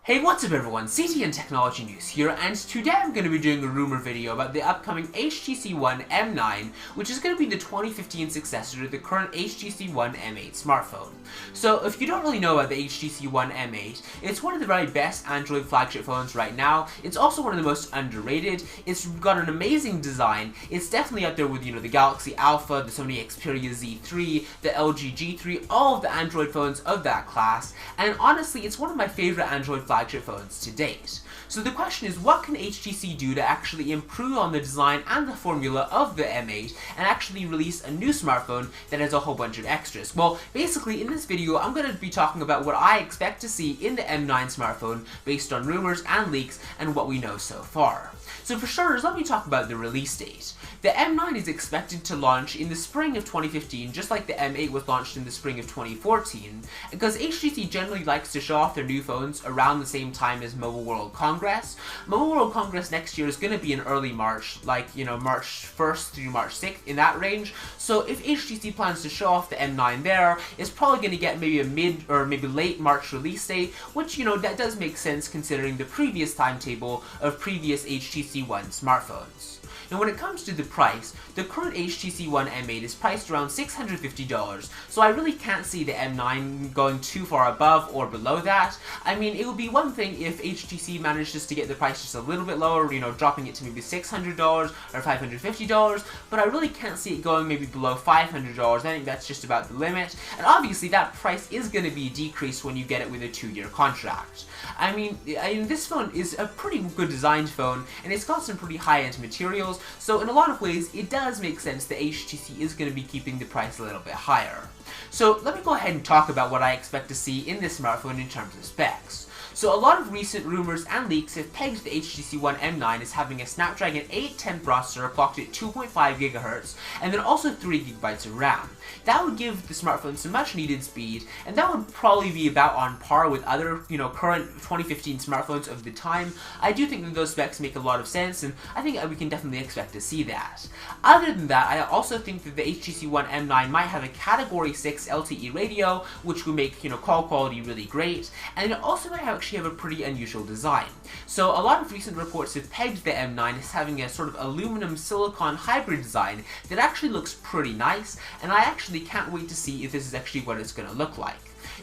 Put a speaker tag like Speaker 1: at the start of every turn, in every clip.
Speaker 1: Hey, what's up everyone, CTN Technology News here, and today I'm going to be doing a rumor video about the upcoming HTC One M9, which is going to be the 2015 successor to the current HTC One M8 smartphone. So if you don't really know about the HTC One M8, it's one of the very best Android flagship phones right now. It's also one of the most underrated. It's got an amazing design. It's definitely up there with, the Galaxy Alpha, the Sony Xperia Z3, the LG G3, all of the Android phones of that class, and honestly, it's one of my favorite Android flagship phones to date. So the question is, what can HTC do to actually improve on the design and the formula of the M8 and actually release a new smartphone that has a whole bunch of extras? Well, basically in this video I'm going to be talking about what I expect to see in the M9 smartphone based on rumors and leaks and what we know so far. So for starters, let me talk about the release date. The M9 is expected to launch in the spring of 2015, just like the M8 was launched in the spring of 2014, because HTC generally likes to show off their new phones around the same time as Mobile World Congress. Mobile World Congress next year is going to be in early March, like, March 1st through March 6th, in that range. So if HTC plans to show off the M9 there, it's probably going to get maybe a mid or maybe late March release date, which, that does make sense considering the previous timetable of previous HTC One smartphones. Now when it comes to the price, the current HTC One M8 is priced around $650, so I really can't see the M9 going too far above or below that. I mean, it would be one thing if HTC manages to get the price just a little bit lower, dropping it to maybe $600 or $550, but I really can't see it going maybe below $500. I think that's just about the limit, and obviously that price is going to be decreased when you get it with a 2-year contract. I mean, this phone is a pretty good designed phone, and it's got some pretty high-end materials, so in a lot of ways, it does make sense that HTC is going to be keeping the price a little bit higher. So let me go ahead and talk about what I expect to see in this smartphone in terms of specs. So a lot of recent rumors and leaks have pegged the HTC One M9 as having a Snapdragon 810 processor clocked at 2.5 GHz, and then also 3 GB of RAM. That would give the smartphone some much needed speed, and that would probably be about on par with other, current 2015 smartphones of the time. I do think that those specs make a lot of sense, and I think we can definitely expect to see that. Other than that, I also think that the HTC One M9 might have a Category 6 LTE radio, which would make, call quality really great, and it also might actually have a pretty unusual design. So a lot of recent reports have pegged the M9 as having a sort of aluminum silicon hybrid design that actually looks pretty nice, and I actually can't wait to see if this is actually what it's going to look like.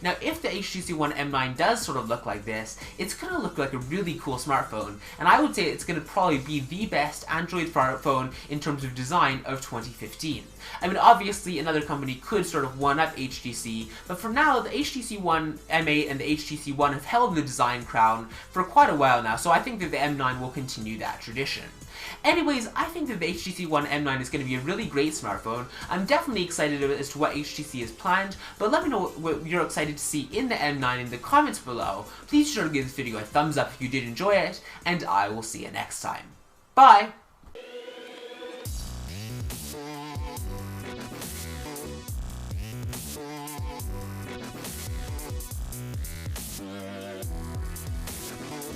Speaker 1: Now, if the HTC One M9 does sort of look like this, it's going to look like a really cool smartphone, and I would say it's going to probably be the best Android phone in terms of design of 2015. I mean, obviously another company could sort of one-up HTC, but for now, the HTC One M8 and the HTC One have held the design crown for quite a while now, so I think that the M9 will continue that tradition. Anyways, I think that the HTC One M9 is going to be a really great smartphone. I'm definitely excited as to what HTC has planned, but let me know what you're excited to see in the M9 in the comments below. Please be sure to give this video a thumbs up if you did enjoy it, and I will see you next time. Bye!